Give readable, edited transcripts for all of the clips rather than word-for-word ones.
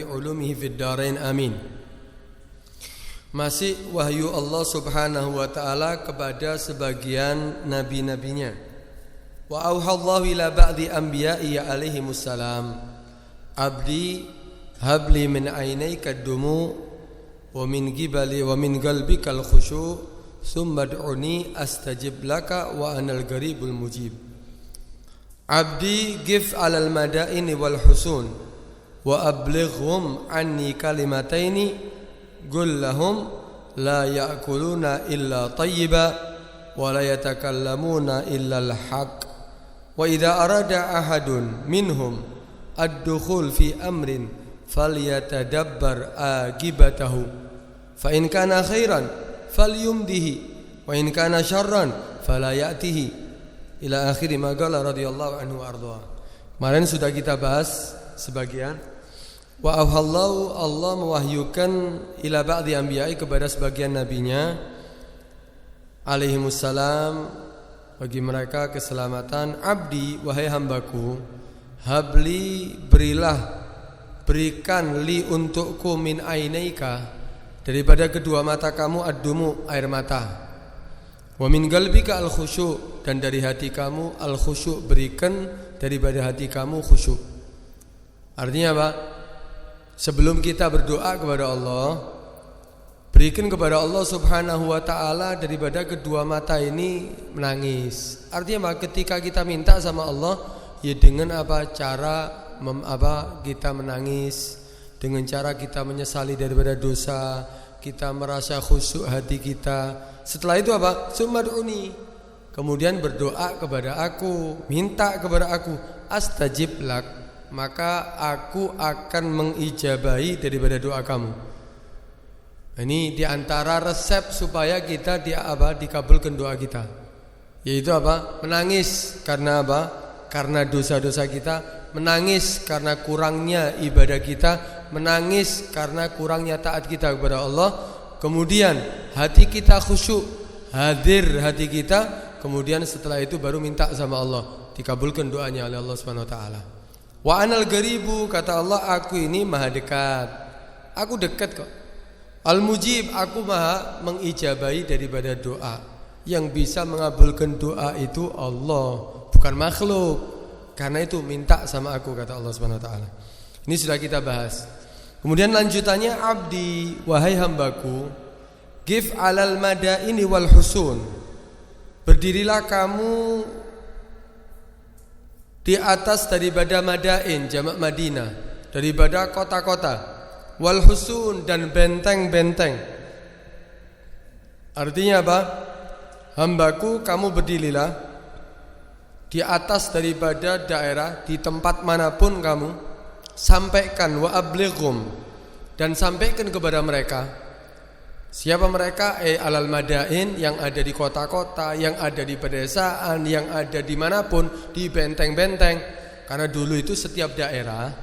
ulumihi fid dharain amin. Masih wahyu Allah Subhanahu wa taala kepada sebagian nabi-nabinya. Wa auhallahu ila ba'di anbiya'i alaihi wassalam. Abdi habli min aynayka ad-dumu wa min qibali wa min qalbika al-khushu' thumma ad'uni astajib laka wa anal qaribul mujib. Abdi gif 'alal madaini wal husun wa ablighhum anni kalimataini qul lahum la ya'kuluna illa tayyiba wa la yatakallamuna illa al-haq wa idza arada ahadun minhum ad-dukhul fi amrin falyatadabbar aqibatahu fa in kana khairan falyumdihi wa in kana syarran fala ya'tihi ila akhiri ma qala radhiyallahu anhu arda. Kemarin sudah kita bahas sebagian. Wa auhallahu, Allah mewahyukan ila ba'di anbiya'i kepada sebagian nabinya alaihi wassalam, bagi mereka keselamatan. Abdi, wahai hambaku, habli, berikan li untukku min ainaika, daripada kedua mata kamu, ad-dumu, air mata, wa min qalbika al-khusyu', dan dari hati kamu al-khusyu', berikan daripada hati kamu khusyuk. Artinya apa? Sebelum kita berdoa kepada Allah, berikan kepada Allah Subhanahu wa taala daripada kedua mata ini menangis. Artinya apa? Ketika kita minta sama Allah, ya dengan apa cara kita menangis, dengan cara kita menyesali daripada dosa, kita merasa khusyuk hati kita. Setelah itu apa? Sumad'uni, kemudian berdoa kepada aku, minta kepada aku, astajib lak, maka aku akan mengijabahi daripada doa kamu. Ini diantara resep supaya kita dikabulkan doa kita, yaitu apa? Menangis karena apa? Karena dosa-dosa kita, menangis karena kurangnya ibadah kita, menangis karena kurangnya taat kita kepada Allah. Kemudian hati kita khusyuk, hadir hati kita. Kemudian setelah itu baru minta sama Allah, dikabulkan doanya oleh Allah Subhanahu wa taala. Wa anal qaribu, kata Allah, aku ini maha dekat. Aku dekat kok. Al mujib, aku maha mengijabahi daripada doa. Yang bisa mengabulkan doa itu Allah, bukan makhluk. Karena itu minta sama aku, kata Allah Subhanahu wa taala. Ini sudah kita bahas. Kemudian lanjutannya, abdi, wahai hambaku, gif 'alal madaini wal husun, berdirilah kamu di atas daripada madain, jamak Madinah, daripada kota-kota, wal husun, dan benteng-benteng. Artinya apa? Hambaku, kamu berdirilah di atas daripada daerah, di tempat manapun kamu, sampaikan, wa ablighum, dan sampaikan kepada mereka. Siapa mereka? Alal madain, yang ada di kota-kota, yang ada di pedesaan, yang ada dimanapun, di benteng-benteng. Karena dulu itu setiap daerah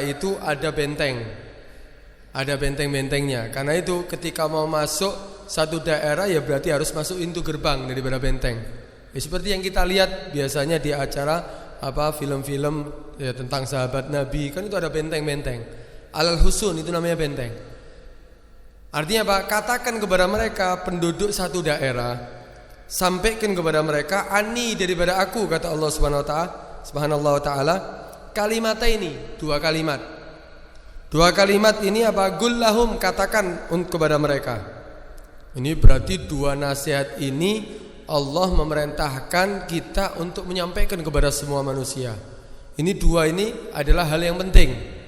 itu ada benteng, ada benteng-bentengnya. Karena itu ketika mau masuk satu daerah, ya berarti harus masuk pintu gerbang daripada benteng. Seperti yang kita lihat biasanya di acara film-film ya, tentang sahabat Nabi, kan itu ada benteng-benteng. Alal husun, itu namanya benteng. Artinya apa? Katakan kepada mereka, penduduk satu daerah, sampaikan kepada mereka, ani, daripada aku, kata Allah Subhanahu wa taala, kalimat ini, dua kalimat ini apa? Gullahum, katakan kepada mereka. Ini berarti dua nasihat ini Allah memerintahkan kita untuk menyampaikan kepada semua manusia. Ini dua ini adalah hal yang penting.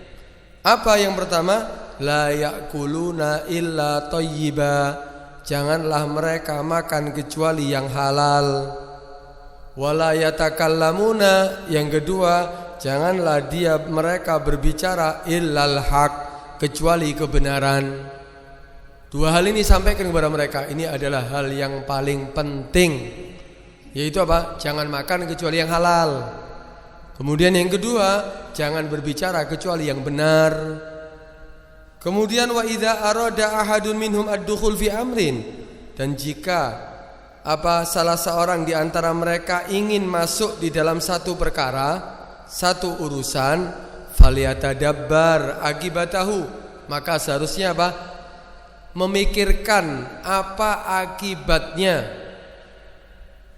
Apa yang pertama? La ya'kuluna illa tayyiba, janganlah mereka makan kecuali yang halal. Wala yatakallamuna, yang kedua, janganlah mereka berbicara illal haq, kecuali kebenaran. Dua hal ini sampaikan kepada mereka. Ini adalah hal yang paling penting, yaitu apa? Jangan makan kecuali yang halal. Kemudian yang kedua, jangan berbicara kecuali yang benar. Kemudian wa idza arada ahadun minhum ad-dukhul fi amrin, dan jika salah seorang di antara mereka ingin masuk di dalam satu perkara, satu urusan, falyatadabbar akibatahu, maka seharusnya apa? Memikirkan apa akibatnya.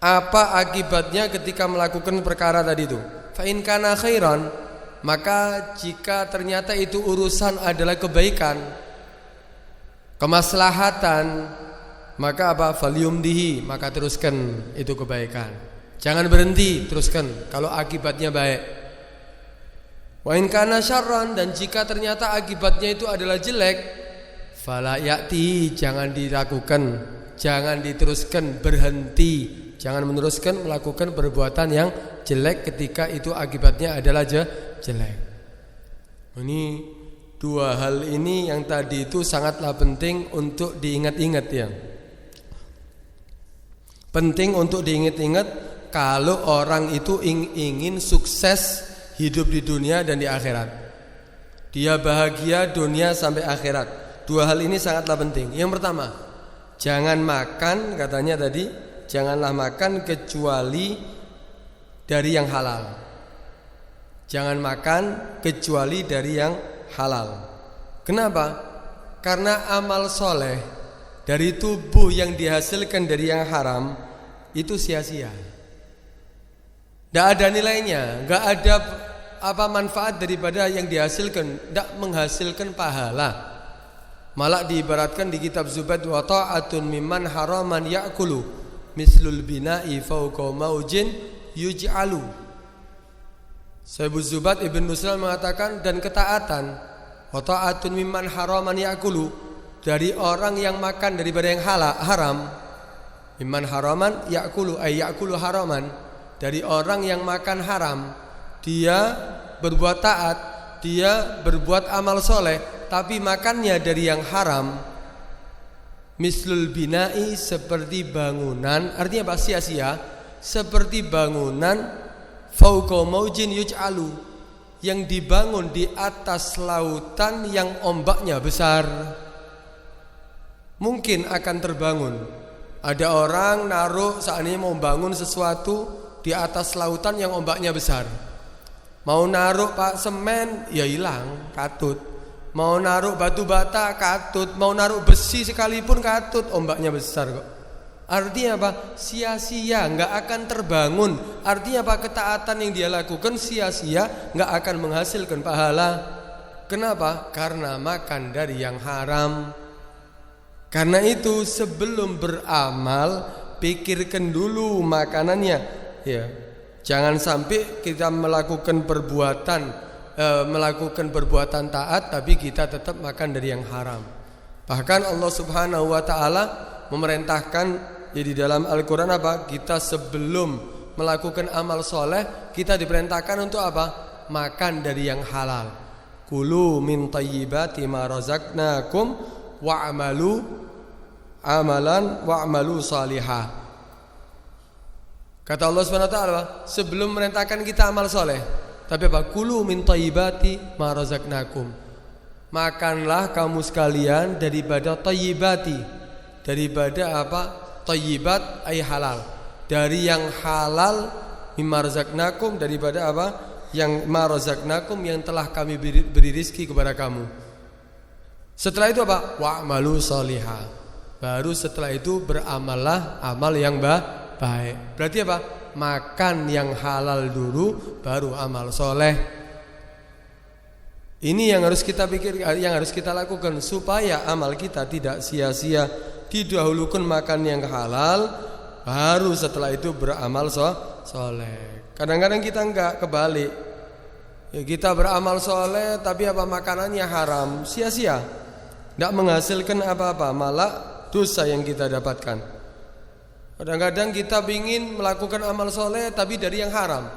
Apa akibatnya ketika melakukan perkara tadi itu? Fa in kana khairan, maka jika ternyata itu urusan adalah kebaikan, kemaslahatan, maka apa? Falyumdihi, maka teruskan itu kebaikan. Jangan berhenti, teruskan kalau akibatnya baik. Wa in kana syarran, dan jika ternyata akibatnya itu adalah jelek, fala ya'ti, jangan dilakukan, jangan diteruskan, berhenti. Jangan meneruskan melakukan perbuatan yang jelek ketika itu akibatnya adalah jelek. Ini dua hal ini yang tadi itu sangatlah penting untuk diingat-ingat ya. Penting untuk diingat-ingat kalau orang itu ingin sukses hidup di dunia dan di akhirat. Dia bahagia dunia sampai akhirat. Dua hal ini sangatlah penting. Yang pertama, jangan makan, katanya tadi, janganlah makan kecuali dari yang halal. Jangan makan kecuali dari yang halal. Kenapa? Karena amal soleh dari tubuh yang dihasilkan dari yang haram itu sia-sia. Tidak ada nilainya, nggak ada apa manfaat daripada yang dihasilkan, tidak menghasilkan pahala. Malah diibaratkan di kitab Zubat, wa ta'atun mimman haraman ya'kulu mislul bina'i fauqa maujin yuj'alu. Syaikhul Zubat Ibn Nusral mengatakan, dan ketaatan wa ta'atun mimman haraman ya'kulu, dari orang yang makan daripada yang haram. Mimman haraman ya'kulu ay ya'kulu haraman, dari orang yang makan haram, dia berbuat taat, dia berbuat amal soleh, tapi makannya dari yang haram. Mislul bina'i, seperti bangunan, artinya apa? Sia-sia. Seperti bangunan fauqa maujin yuj'alu, yang dibangun di atas lautan yang ombaknya besar. Mungkin akan terbangun. Ada orang naruh, seandainya mau bangun sesuatu di atas lautan yang ombaknya besar, mau naruh pak semen ya hilang, katut. Mau naruh batu bata katut, mau naruh besi sekalipun katut, ombaknya besar kok. Artinya apa? Sia-sia, nggak akan terbangun. Artinya apa? Ketaatan yang dia lakukan sia-sia, nggak akan menghasilkan pahala. Kenapa? Karena makan dari yang haram. Karena itu sebelum beramal, pikirkan dulu makanannya. Ya, jangan sampai kita melakukan perbuatan taat tapi kita tetap makan dari yang haram. Bahkan Allah Subhanahu wa taala memerintahkan di dalam Al-Qur'an apa? Kita sebelum melakukan amal soleh, kita diperintahkan untuk apa? Makan dari yang halal. Kulu min thayyibati ma razaqnakum wa'malu amalan wa'malu salihah. Kata Allah Subhanahu wa taala, sebelum memerintahkan kita amal soleh, tapi apa? Kulu min thayyibati ma razaqnakum. Makanlah kamu sekalian daripada thayyibati. Daripada apa? Thayyibat ay halal. Dari yang halal, mimma razaqnakum, daripada apa? Yang ma razaqnakum, yang telah kami beri rezeki kepada kamu. Setelah itu apa? Wa'malu salihah. Baru setelah itu beramallah amal yang baik. Berarti apa? Makan yang halal dulu, baru amal soleh. Ini yang harus kita pikir, yang harus kita lakukan supaya amal kita tidak sia-sia. Didahulukan makan yang halal, baru setelah itu beramal soleh. Kadang-kadang kita enggak, kebalik. Ya, kita beramal soleh tapi apa? Makanannya haram, sia-sia, tidak menghasilkan apa-apa, malah dosa yang kita dapatkan. Kadang-kadang kita ingin melakukan amal soleh tapi dari yang haram.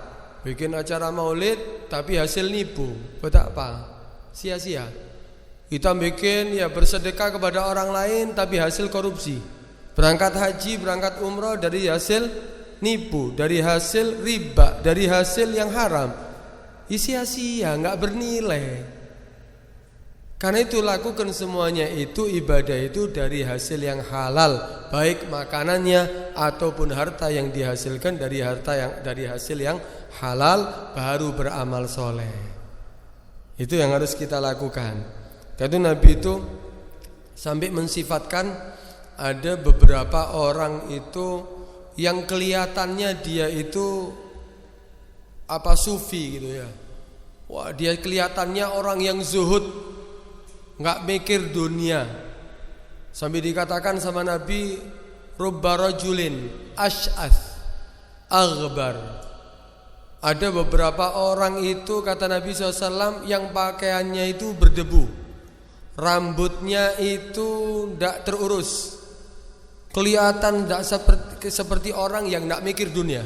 Bikin acara maulid tapi hasil nipu, buat apa? Sia-sia. Kita bikin ya bersedekah kepada orang lain tapi hasil korupsi. Berangkat haji, berangkat umroh dari hasil nipu, dari hasil riba, dari hasil yang haram. Sia-sia, enggak bernilai. Karena itu lakukan semuanya itu, ibadah itu dari hasil yang halal, baik makanannya ataupun harta yang dihasilkan dari hasil yang halal, baru beramal soleh. Itu yang harus kita lakukan. Karena Nabi itu sampai mensifatkan ada beberapa orang itu yang kelihatannya dia itu sufi gitu ya. Wah, dia kelihatannya orang yang zuhud, enggak mikir dunia. Sampai dikatakan sama Nabi, rubba rajulin ash'ath aghbar. Ada beberapa orang itu, kata Nabi SAW, yang pakaiannya itu berdebu, rambutnya itu tidak terurus, kelihatan tidak seperti orang yang tidak mikir dunia.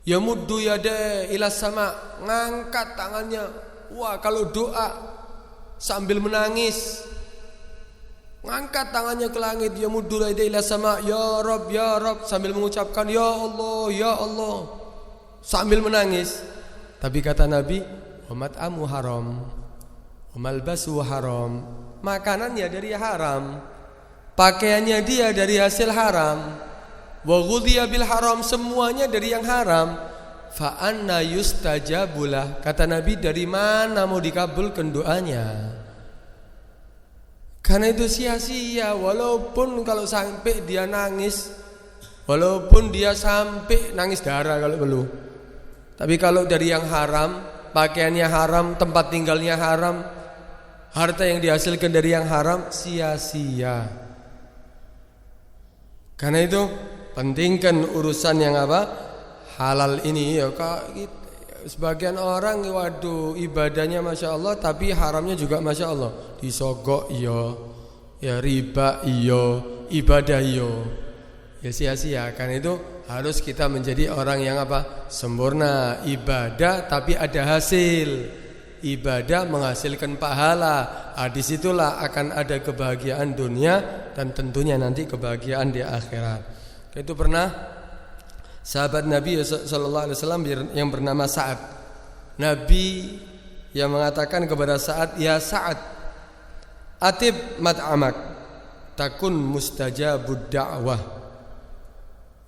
Yamuddu yada ila sama, ngangkat tangannya. Wah, kalau doa sambil menangis, ngangkat tangannya ke langit. Yamuddu yada ila sama, ya Rabb, sambil mengucapkan ya Allah, sambil menangis. Tapi kata Nabi, mat'amu haram, malbasu haram, makanannya dari haram, pakaiannya dia dari hasil haram, wa ghudhiya bil haram, semuanya dari yang haram. Fa anna yustajabulah, kata Nabi, dari mana mau dikabulkan doanya? Karena itu sia-sia. Walaupun kalau sampai dia nangis, walaupun dia sampai nangis darah kalau perlu, tapi kalau dari yang haram, pakaiannya haram, tempat tinggalnya haram, harta yang dihasilkan dari yang haram, sia-sia. Karena itu pentingkan urusan yang halal ini ya. Sebagian orang waduh ibadahnya Masya Allah, tapi haramnya juga Masya Allah. Disogok ya riba ibadah ya sia-sia. Karena itu harus kita menjadi orang yang sempurna ibadah, tapi ada hasil. Ibadah menghasilkan pahala. Disitulah akan ada kebahagiaan dunia dan tentunya nanti kebahagiaan di akhirat. Itu pernah sahabat Nabi sallallahu alaihi wasallam yang bernama Sa'ad. Nabi yang mengatakan kepada Sa'ad, ya Sa'ad, atib mat'amak takun mustajabud da'wah.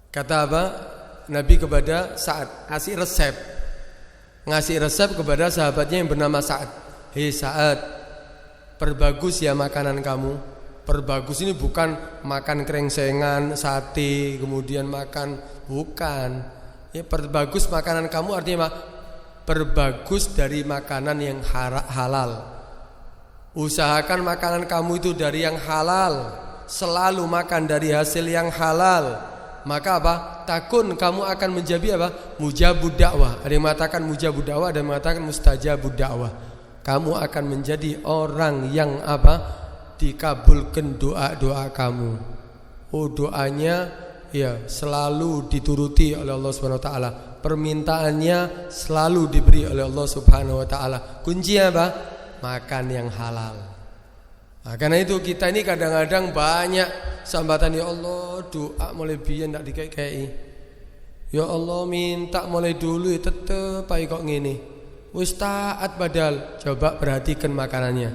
Kata Nabi kepada Sa'ad, ngasih resep kepada sahabatnya yang bernama Sa'ad. Hei Sa'ad, perbagus ya makanan kamu. Perbagus ini bukan makan krengsengan, sate, kemudian makan, bukan. Ya, perbagus makanan kamu artinya perbagus dari makanan yang halal. Usahakan makanan kamu itu dari yang halal, selalu makan dari hasil yang halal. Maka takun kamu akan menjadi mujabud dakwah. Ada yang mengatakan mujabud dakwah, ada yang mengatakan mustajabud dakwah. Kamu akan menjadi orang yang dikabulkan doa kamu. Doanya ya selalu dituruti oleh Allah Subhanahu wa taala. Permintaannya selalu diberi oleh Allah Subhanahu wa taala. Kuncinya makan yang halal. Nah, karena itu kita ini kadang-kadang banyak sambatan, ya Allah doa mulai biyen ndak dikei-kei. Ya Allah minta mulai dulu tetep ae kok ngene. Wis taat padahal. Coba perhatikan makanannya.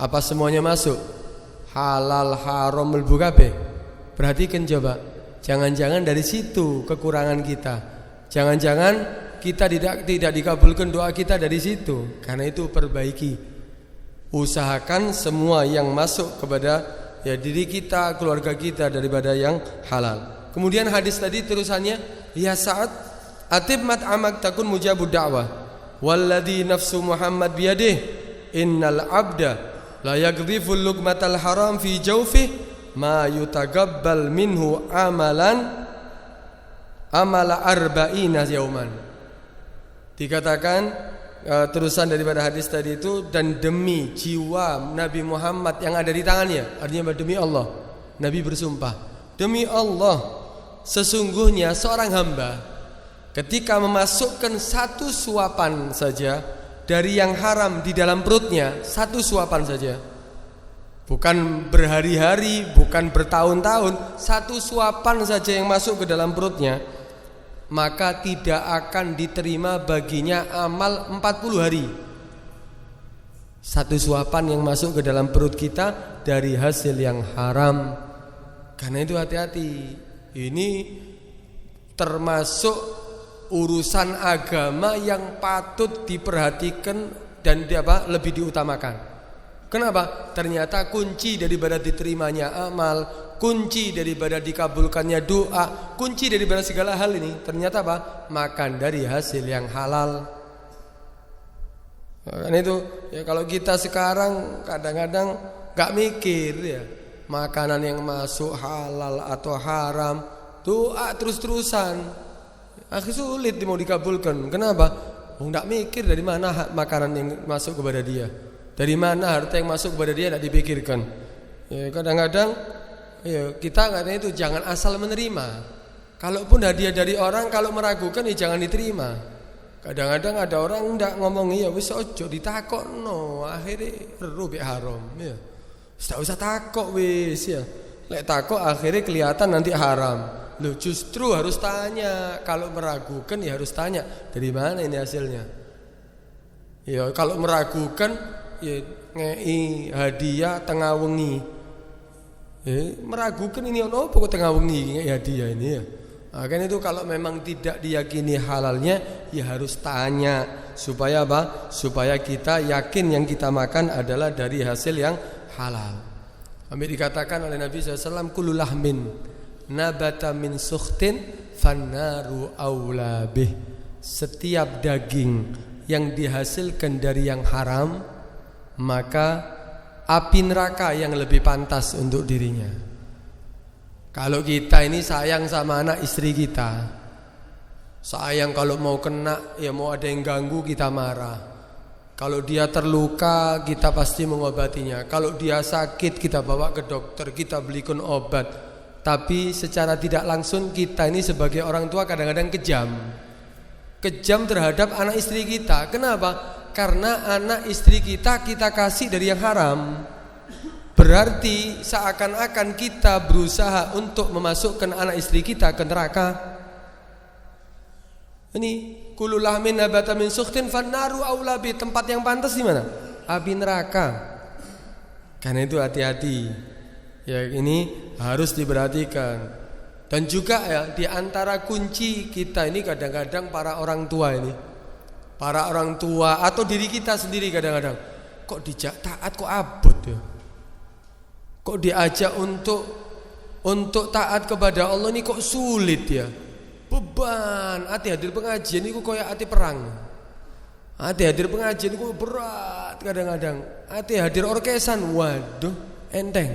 Apa semuanya masuk? Halal, haram, mlebu kabeh. Perhatikan coba. Jangan-jangan dari situ kekurangan kita. Jangan-jangan kita tidak dikabulkan doa kita dari situ. Karena itu perbaiki. Usahakan semua yang masuk kepada diri kita, keluarga kita daripada yang halal. Kemudian hadis tadi terusannya, ya Sa'ad, atib mat'amak takun mujabud da'wah. Walladzi nafsu Muhammad biyadih, innal abda la yaghdhiful luqmatal haram fi jawfih ma yutagabbal minhu amala arba'ina yauman. Dikatakan terusan daripada hadis tadi itu, dan demi jiwa Nabi Muhammad yang ada di tangannya, artinya demi Allah, Nabi bersumpah, demi Allah, sesungguhnya seorang hamba ketika memasukkan satu suapan saja dari yang haram di dalam perutnya, satu suapan saja, bukan berhari-hari, bukan bertahun-tahun, satu suapan saja yang masuk ke dalam perutnya, maka tidak akan diterima baginya amal 40 hari. Satu suapan yang masuk ke dalam perut kita dari hasil yang haram. Karena itu hati-hati. Ini termasuk urusan agama yang patut diperhatikan dan lebih diutamakan. Kenapa? Ternyata kunci daripada diterimanya amal, kunci daripada dikabulkannya doa, kunci daripada segala hal ini ternyata makan dari hasil yang halal. Kan itu ya, kalau kita sekarang kadang-kadang gak mikir ya, makanan yang masuk halal atau haram, doa terus-terusan, akhirnya sulit mau dikabulkan. Kenapa? Nggak mikir dari mana makanan yang masuk kepada dia, dari mana harta yang masuk kepada dia, tidak dipikirkan. Ya, kadang-kadang ya, kita katanya itu jangan asal menerima. Kalaupun hadiah dari orang, kalau meragukan ya jangan diterima. Kadang-kadang ada orang ndak ngomong ya wis ojo ditakokno, akhirnya rubi haram ya. Tidak usah takok wis ya. Lek takok akhirnya kelihatan nanti haram. Loh, justru harus tanya. Kalau meragukan ya harus tanya, dari mana ini hasilnya. Ya kalau meragukan ya ngei hadiah tengah wengi. Meragukan ini ono apa kok tengah wengi ngei hadiah ini ya. Nah, kan itu kalau memang tidak diyakini halalnya ya harus tanya supaya supaya kita yakin yang kita makan adalah dari hasil yang halal. Ambil dikatakan oleh Nabi SAW, kullu lahmin nabata min sukhtin fannaru aula bih. Setiap daging yang dihasilkan dari yang haram, maka api neraka yang lebih pantas untuk dirinya. Kalau kita ini sayang sama anak istri kita, sayang kalau mau kena ya mau ada yang ganggu kita marah. Kalau dia terluka kita pasti mengobatinya. Kalau dia sakit kita bawa ke dokter, kita belikan obat. Tapi secara tidak langsung kita ini sebagai orang tua kadang-kadang kejam. Kejam terhadap anak istri kita. Kenapa? Karena anak istri kita kasih dari yang haram. Berarti seakan-akan kita berusaha untuk memasukkan anak istri kita ke neraka. Ini kullu lahmin nabata min sukhtin fannaru aula bi. Tempat yang pantas di mana? Api neraka. Karena itu hati-hati. Ya ini harus diperhatikan. Dan juga ya di antara kunci kita ini kadang-kadang para orang tua ini, para orang tua atau diri kita sendiri kadang-kadang kok dijak taat kok abot ya. Kok diajak untuk taat kepada Allah ini kok sulit ya. Beban, hati hadir pengajian itu kayak hati perang. Hati hadir pengajian itu berat kadang-kadang. Hati hadir orkesan, waduh, enteng.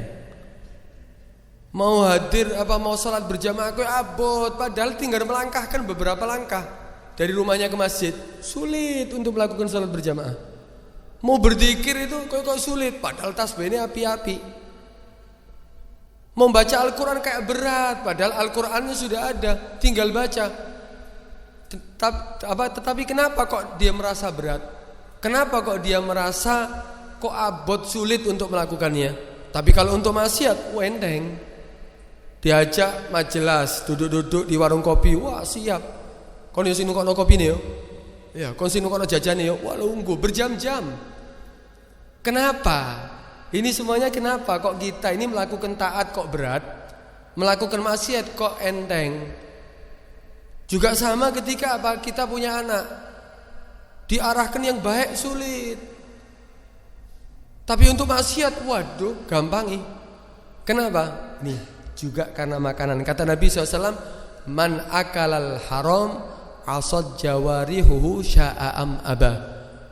Mau hadir mau sholat berjamaah kok abot, padahal tinggal melangkahkan beberapa langkah dari rumahnya ke masjid. Sulit untuk melakukan sholat berjamaah. Mau berzikir itu kok sulit, padahal tasbihnya api-api. Membaca Al-Quran kayak berat, padahal Al-Qurannya sudah ada, tinggal baca. Tetapi kenapa kok dia merasa berat? Kenapa kok dia merasa kok abot sulit untuk melakukannya? Tapi kalau untuk maksiat, enteng. Diajak majelis, duduk-duduk di warung kopi, wah siap. Kon yo sing nukokno kopi nih yo. Ya, kon sing nukokno jajan yo, wah lungguh berjam-jam. Kenapa? Ini semuanya kenapa kok kita ini melakukan taat kok berat, melakukan maksiat kok enteng. Juga sama ketika kita punya anak, diarahkan yang baik sulit. Tapi untuk maksiat, waduh, gampang. Kenapa? Nih, juga karena makanan. Kata Nabi SAW, man akalal haram asad jawarihuhu sya'am aba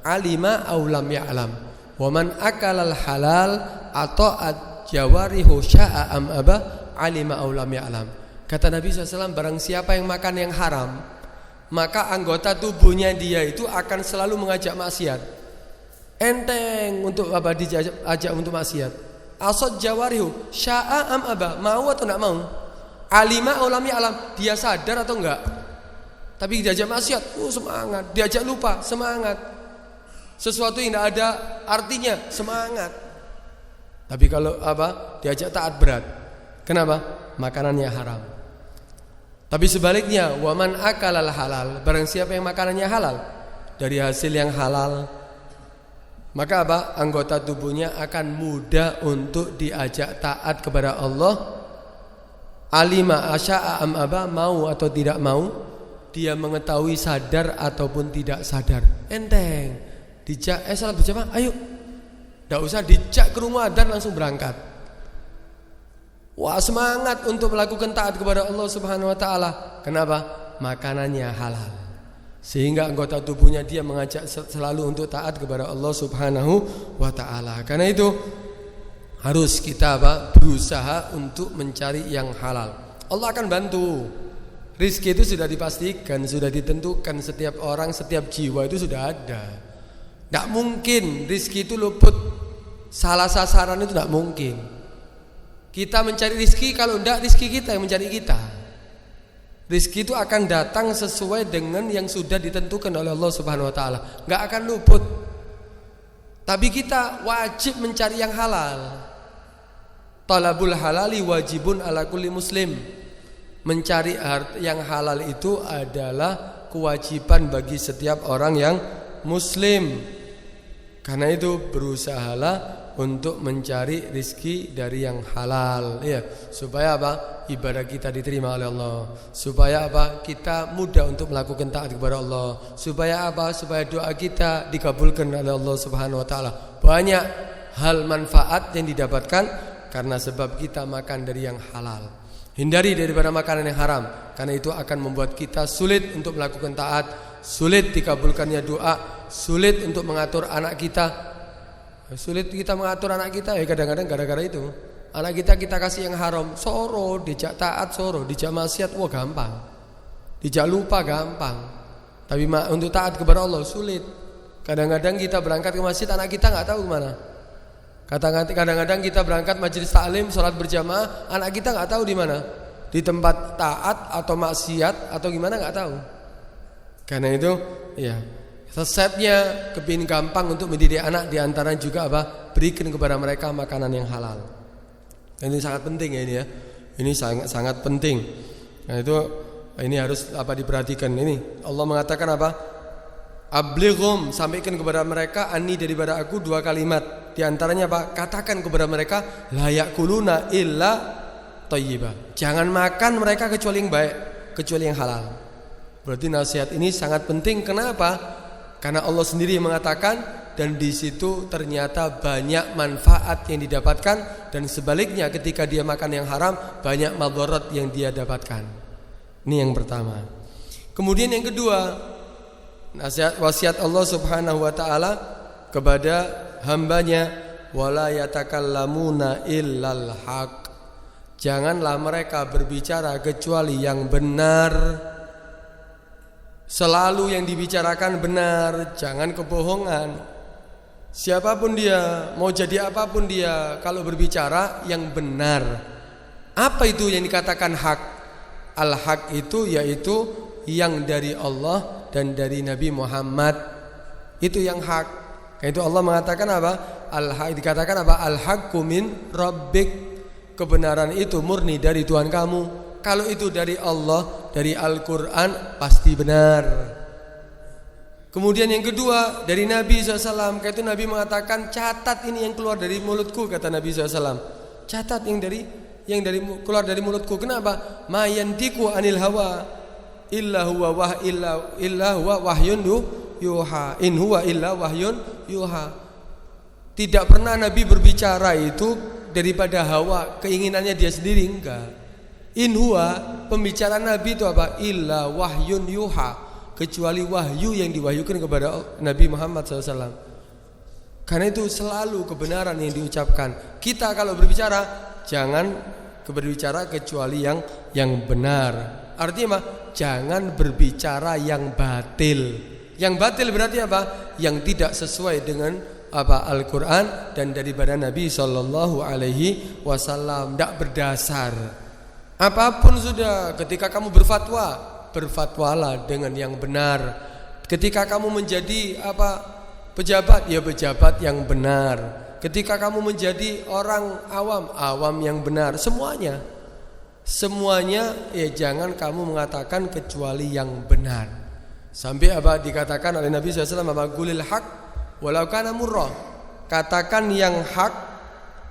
alima aulam ya'lam. Wa man akalal halal ata'at jawarihu sya'am aba alima aulam ya'lam. Kata Nabi SAW, barang siapa yang makan yang haram, maka anggota tubuhnya dia itu akan selalu mengajak maksiat. Enteng untuk diajak untuk maksiat. Asad jawarihu sya'am aba, mau atau enggak mau? Alima aulam ya'lam, dia sadar atau enggak? Tapi diajak maksiat, semangat. Diajak lupa, semangat. Sesuatu yang tidak ada artinya, semangat. Tapi kalau diajak taat berat. Kenapa? Makanannya haram. Tapi sebaliknya, waman akalal halal, barang siapa yang makanannya halal, dari hasil yang halal, maka anggota tubuhnya akan mudah untuk diajak taat kepada Allah. Alima asya'am aba, mau atau tidak mau, dia mengetahui sadar ataupun tidak sadar. Enteng. Dijak, salat berjamaah, ayo. Tidak usah dijak ke rumah dan langsung berangkat. Wah, semangat untuk melakukan taat kepada Allah Subhanahu wa taala. Kenapa? Makanannya halal. Sehingga anggota tubuhnya dia mengajak selalu untuk taat kepada Allah Subhanahu wa taala. Karena itu harus kita berusaha untuk mencari yang halal. Allah akan bantu. Rizki itu sudah dipastikan, sudah ditentukan, setiap orang, setiap jiwa itu sudah ada. Tidak mungkin rizki itu luput, salah sasaran itu tidak mungkin. Kita mencari rizki, kalau tidak rizki kita yang mencari kita. Rizki itu akan datang sesuai dengan yang sudah ditentukan oleh Allah Subhanahu wa taala. Enggak akan luput. Tapi kita wajib mencari yang halal. Talabul halali wajibun ala kulli muslim. Mencari yang halal itu adalah kewajiban bagi setiap orang yang muslim. Karena itu berusahalah untuk mencari rizki dari yang halal, ya, supaya ibadah kita diterima oleh Allah, supaya kita mudah untuk melakukan taat kepada Allah, supaya supaya doa kita dikabulkan oleh Allah Subhanahu wa taala. Banyak hal manfaat yang didapatkan karena sebab kita makan dari yang halal. Hindari daripada makanan yang haram, karena itu akan membuat kita sulit untuk melakukan taat, sulit dikabulkannya doa, sulit untuk mengatur anak kita. Sulit kita mengatur anak kita, kadang-kadang gara-gara itu. Anak kita kasih yang haram, soro, dijak taat soro, dijak maksiat, wah gampang. Dijak lupa gampang. Tapi untuk taat kepada Allah sulit. Kadang-kadang kita berangkat ke masjid, anak kita enggak tahu kemana. Kadang-kadang kita berangkat majelis taklim, sholat berjamaah, anak kita nggak tahu di mana, di tempat taat atau maksiat atau gimana nggak tahu. Karena itu, ya, resepnya kepingin gampang untuk mendidik anak, diantara juga berikan kepada mereka makanan yang halal. Dan ini sangat penting ya ini ya, ini sangat penting. Nah itu ini harus diperhatikan. Ini Allah mengatakan Ablighum, sampaikan kepada mereka anni daripada aku 2 kalimat. Di antaranya katakan kepada mereka la yakuluna illa thayyibah. Jangan makan mereka kecuali yang baik, kecuali yang halal. Berarti nasihat ini sangat penting. Kenapa? Karena Allah sendiri yang mengatakan, dan di situ ternyata banyak manfaat yang didapatkan, dan sebaliknya ketika dia makan yang haram banyak madarat yang dia dapatkan. Ini yang pertama. Kemudian yang kedua, nasihat wasiat Allah Subhanahu wa taala kepada hambanya, wala yatakallamuna illal haq. Janganlah mereka berbicara kecuali yang benar. Selalu yang dibicarakan benar, jangan kebohongan. Siapapun dia, mau jadi apapun dia, kalau berbicara yang benar. Apa itu yang dikatakan hak? Al-haq itu yaitu yang dari Allah dan dari Nabi Muhammad. Itu yang hak. Itu Allah mengatakan Al-haq, dikatakan Al-haqqu min rabbik. Kebenaran itu murni dari Tuhan kamu. Kalau itu dari Allah, dari Al-Quran, pasti benar. Kemudian yang kedua, dari Nabi SAW. Karena itu Nabi mengatakan, catat ini yang keluar dari mulutku, kata Nabi SAW. Catat yang dari keluar dari mulutku. Kenapa? Ma yantiqu anil hawa illa huwa wahyun yuha. In huwa illa wahyun yuha. Tidak pernah Nabi berbicara itu daripada hawa, keinginannya dia sendiri, enggak. In huwa, pembicaraan Nabi itu illa wahyun yuha, kecuali wahyu yang diwahyukan kepada Nabi Muhammad SAW. Karena itu selalu kebenaran yang diucapkan. Kita kalau berbicara, jangan berbicara kecuali yang benar. Artinya jangan berbicara yang batil. Yang batil berarti yang tidak sesuai dengan Al-Quran dan daripada Nabi Sallallahu Alaihi Wasallam. Tidak berdasar. Apapun sudah, ketika kamu berfatwa, berfatwalah dengan yang benar. Ketika kamu menjadi pejabat, ya pejabat yang benar. Ketika kamu menjadi orang awam, awam yang benar. Semuanya ya jangan kamu mengatakan kecuali yang benar. Sampai dikatakan oleh Nabi SAW, gulil haq walau kana murrah. Katakan yang hak,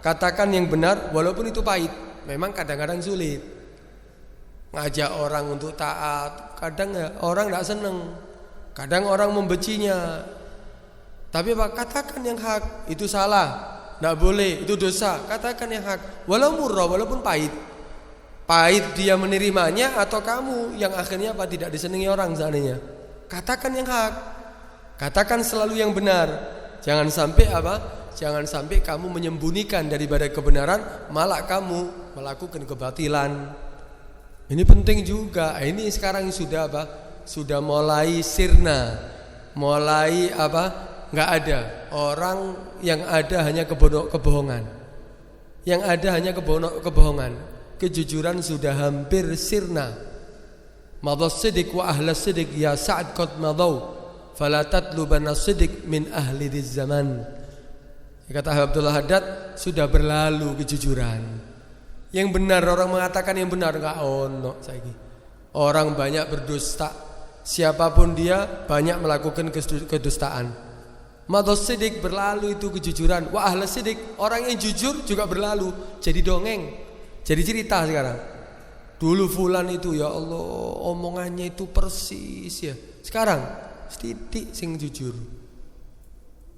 katakan yang benar walaupun itu pahit. Memang kadang-kadang sulit. ngajak orang untuk taat. Kadang ya orang tidak senang, kadang orang membencinya. Tapi apa? Katakan yang hak. Itu salah, tidak boleh, itu dosa. Katakan yang hak. Walau murah, walaupun pahit. Pahit dia menerimanya atau kamu yang akhirnya apa? Tidak disenangi orang seandainya. Katakan yang hak. Katakan selalu yang benar. Jangan sampai apa? Jangan sampai kamu menyembunyikan daripada kebenaran, malah kamu melakukan kebatilan. Ini penting juga. Ini sekarang sudah apa? Sudah mulai sirna. Mulai apa? Enggak ada. Orang yang ada hanya kebohongan. Yang ada hanya kebohongan. Kejujuran sudah hampir sirna. Madhas sidik wa ahlas sidik ya Sa'ad qad madau fala tatlubanna sidik min ahli diz zaman. Kata Abdullah Haddad, sudah berlalu kejujuran. Yang benar, orang mengatakan yang benar enggak ono saiki. Orang banyak berdusta. Siapapun dia banyak melakukan kedustaan. Madhas sidik berlalu itu kejujuran. Wa ahlas sidik, orang yang jujur juga berlalu. Jadi dongeng, jadi cerita sekarang. Dulu fulan itu ya Allah omongannya itu persis ya. Sekarang setitik sing jujur.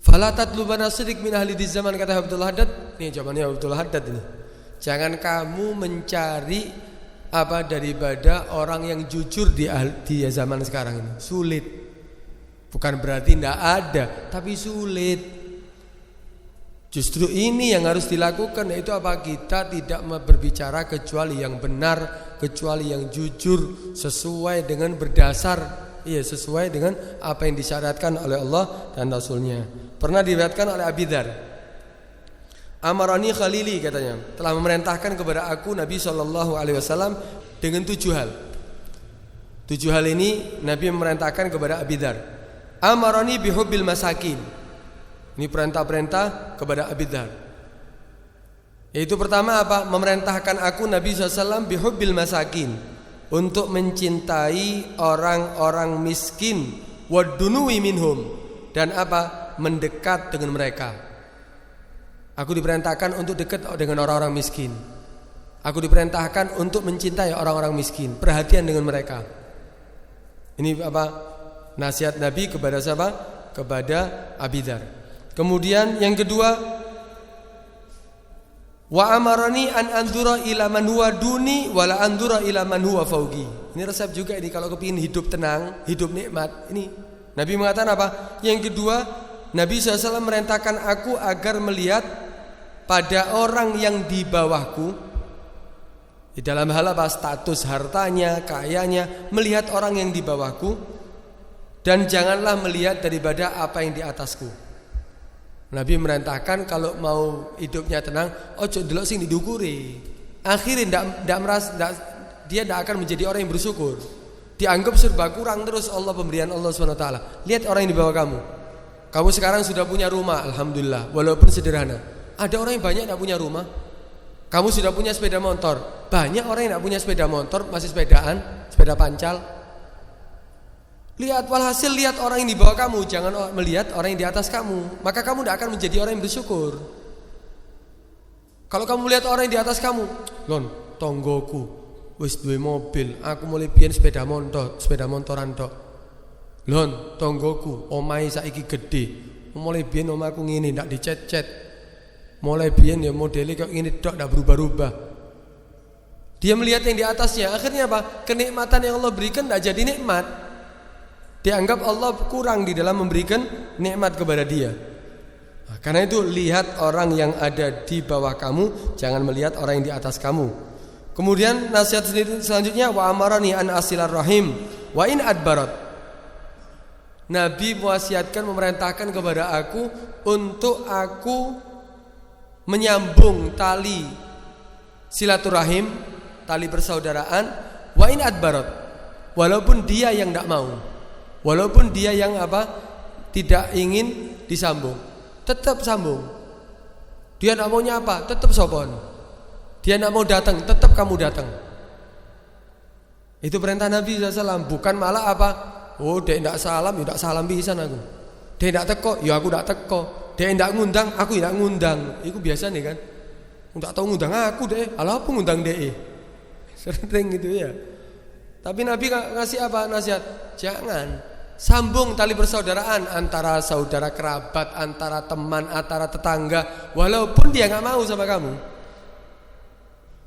Fala tatlubana sidik min ahli di zaman, kata Abdullah Haddad. Ini jawabannya Abdullah Haddad ini. Jangan kamu mencari apa daripada orang yang jujur di zaman sekarang ini. Sulit. Bukan berarti tidak ada, tapi sulit. Justru ini yang harus dilakukan, yaitu apa? Kita tidak berbicara kecuali yang benar, kecuali yang jujur, sesuai dengan berdasar, sesuai dengan apa yang disyariatkan oleh Allah dan Rasulnya. Pernah diriwayatkan oleh Abi Dzar, Amarani Khalili, katanya, telah memerintahkan kepada aku Nabi SAW dengan 7 hal. 7 hal ini Nabi memerintahkan kepada Abi Dzar. Amarani bihubbil masakin. Ini perintah-perintah kepada Abi Dzar. Yaitu pertama apa? Memerintahkan aku Nabi SAW bihubbil masakin, untuk mencintai orang-orang miskin, wadunuwi minhum, dan apa? Mendekat dengan mereka. Aku diperintahkan untuk dekat dengan orang-orang miskin. Aku diperintahkan untuk mencintai orang-orang miskin, perhatian dengan mereka. Ini apa? Nasihat Nabi kepada siapa? Kepada Abi Dzar. Kemudian yang kedua, wa amarani an andura ila man huwa duni wala andura ila man huwa fauqi. Ini resep juga ini kalau kepingin hidup tenang, hidup nikmat. Ini Nabi mengatakan apa? Yang kedua, Nabi SAW merintahkan aku agar melihat pada orang yang di bawahku, di dalam hal apa? Status hartanya, kayanya, melihat orang yang di bawahku, dan janganlah melihat daripada apa yang di atasku. Nabi merintahkan kalau mau hidupnya tenang, ojo delok sing didukuri. Akhirnya dia tidak akan menjadi orang yang bersyukur. Dianggap serba kurang terus Allah, pemberian Allah SWT. Lihat orang yang di bawah kamu. Kamu sekarang sudah punya rumah, alhamdulillah, walaupun sederhana. Ada orang yang banyak tidak punya rumah. Kamu sudah punya sepeda motor. Banyak orang yang tidak punya sepeda motor, masih sepedaan, sepeda pancal. Lihat, walhasil lihat orang yang di bawah kamu, jangan melihat orang yang di atas kamu. Maka kamu tidak akan menjadi orang yang bersyukur. Kalau kamu melihat orang yang di atas kamu, lon, tonggoku wis duwe mobil, aku mulai biyen sepeda motoran tok. Lon, tonggoku omahe saiki gede, mulai biyen omahku ngene ndak dicet-cet. Mulai biyen ya modele kok ngene tok, ndak berubah-ubah. Dia melihat yang di atasnya, akhirnya apa? Kenikmatan yang Allah berikan ndak jadi nikmat. Dianggap Allah kurang di dalam memberikan nikmat kepada dia. Nah, karena itu lihat orang yang ada di bawah kamu, jangan melihat orang yang di atas kamu. Kemudian nasihat selanjutnya, wa amarani an asilar rahim wa in adbarat. Nabi mewasiatkan, memerintahkan kepada aku untuk aku menyambung tali silaturahim, tali persaudaraan, wa in adbarat, walaupun dia yang tidak mau. Walaupun dia yang apa? Tidak ingin disambung, tetap sambung. Dia tidak maunya apa? Tetap sopon. Dia tidak mau datang, tetap kamu datang. Itu perintah Nabi SAW. Bukan malah apa? Oh, dia tidak salam, tidak salam pisan aku. Dia tidak teko, ya aku tidak teko. Dia tidak ngundang, aku tidak ngundang. Itu biasa nih kan? Tidak tahu ngundang aku deh. Alah apa ngundang deh? Sering gitu ya. Tapi Nabi ngasih apa nasihat? Jangan sambung tali persaudaraan antara saudara kerabat, antara teman, antara tetangga, walaupun dia nggak mau sama kamu.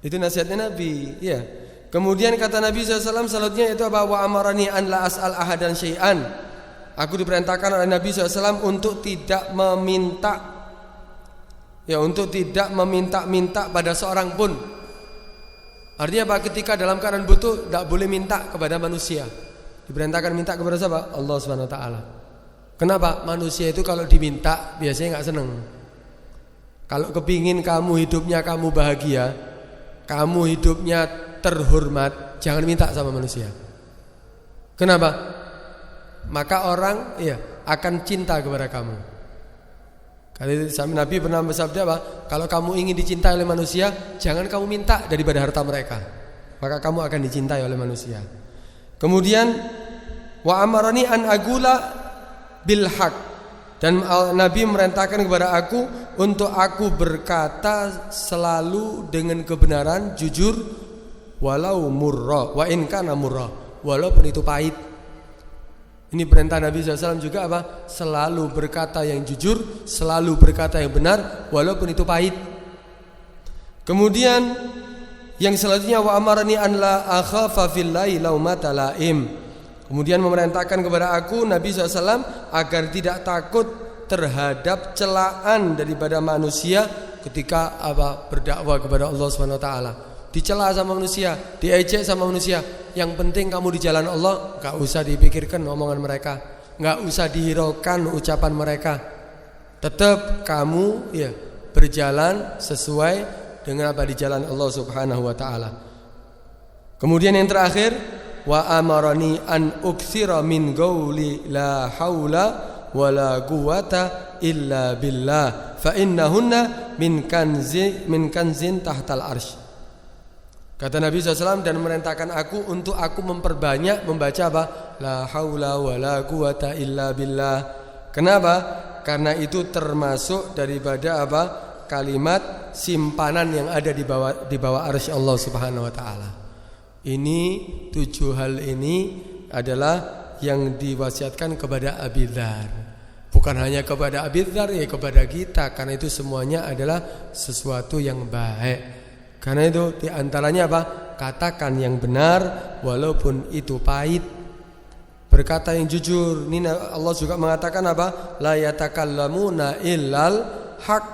Itu nasihatnya Nabi. Ya. Kemudian kata Nabi SAW selanjutnya itu apa? Wa amarani an la as'al ahadan syai'an. Aku diperintahkan oleh Nabi SAW untuk tidak meminta, ya, untuk tidak meminta-minta pada seorang pun. Artinya apa? Ketika dalam keadaan butuh, tidak boleh minta kepada manusia. Diperintahkan minta kepada siapa? Allah SWT. Kenapa? Manusia itu kalau diminta biasanya nggak seneng. Kalau kepingin kamu hidupnya kamu bahagia, kamu hidupnya terhormat, jangan minta sama manusia. Kenapa? Maka orang akan cinta kepada kamu. Karena Nabi pernah bersabda apa? Kalau kamu ingin dicintai oleh manusia, jangan kamu minta daripada harta mereka, maka kamu akan dicintai oleh manusia. Kemudian wa amarani an agula bil haq, dan Nabi merintahkan kepada aku untuk aku berkata selalu dengan kebenaran, jujur, walau murra wa in kana murra, walaupun itu pahit. Ini perintah Nabi SAW juga apa? Selalu berkata yang jujur, selalu berkata yang benar, walaupun itu pahit. Kemudian yang selanjutnya wa amarani an la akhafa fillahi laumata laim. Kemudian memerintahkan kepada aku Nabi SAW agar tidak takut terhadap celaan daripada manusia ketika berdakwah kepada Allah SWT. Dicela sama manusia, diejek sama manusia, yang penting kamu di jalan Allah, gak usah dipikirkan omongan mereka, gak usah dihiraukan ucapan mereka. Tetap kamu berjalan sesuai dengan apa di jalan Allah Subhanahu wa taala. Kemudian yang terakhir, wa amarani an uktsira min qauli la haula wala quwata illa billah fa innahunna min kanzin tahtal arsy. Kata Nabi SAW, dan memerintahkan aku untuk aku memperbanyak membaca apa? La haula wala quwata illa billah. Kenapa? Karena itu termasuk daripada apa? Kalimat simpanan yang ada di bawah arsy Allah Subhanahu wa taala. Ini 7 hal ini adalah yang diwasiatkan kepada Abi Dzar. Bukan hanya kepada Abi Dzar, kepada kita, karena itu semuanya adalah sesuatu yang baik. Karena itu diantaranya apa? Katakan yang benar walaupun itu pahit. Berkata yang jujur. Ini Allah juga mengatakan apa? La yatakallamuna illal haq.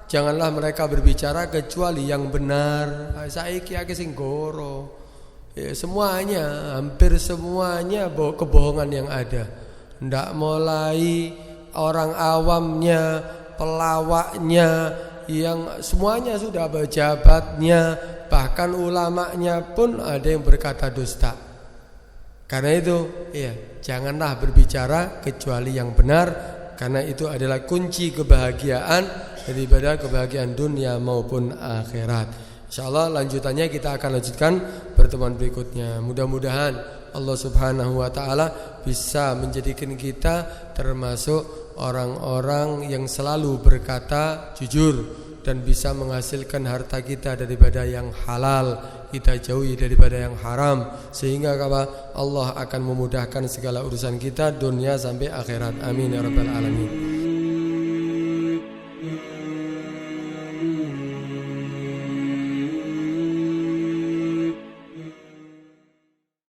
Janganlah mereka berbicara kecuali yang benar. Saiki akeh sing goro. Semuanya, hampir semuanya kebohongan yang ada. Ndak mulai orang awamnya, pelawaknya, yang semuanya sudah pejabatnya, bahkan ulamanya pun ada yang berkata dusta. Karena itu janganlah berbicara kecuali yang benar, karena itu adalah kunci kebahagiaan daripada kebahagiaan dunia maupun akhirat. InsyaAllah lanjutannya kita akan lanjutkan pertemuan berikutnya. Mudah-mudahan Allah Subhanahu wa ta'ala bisa menjadikan kita termasuk orang-orang yang selalu berkata jujur dan bisa menghasilkan harta kita daripada yang halal, kita jauhi daripada yang haram, sehingga Allah akan memudahkan segala urusan kita dunia sampai akhirat. Amin ya rabbal alamin.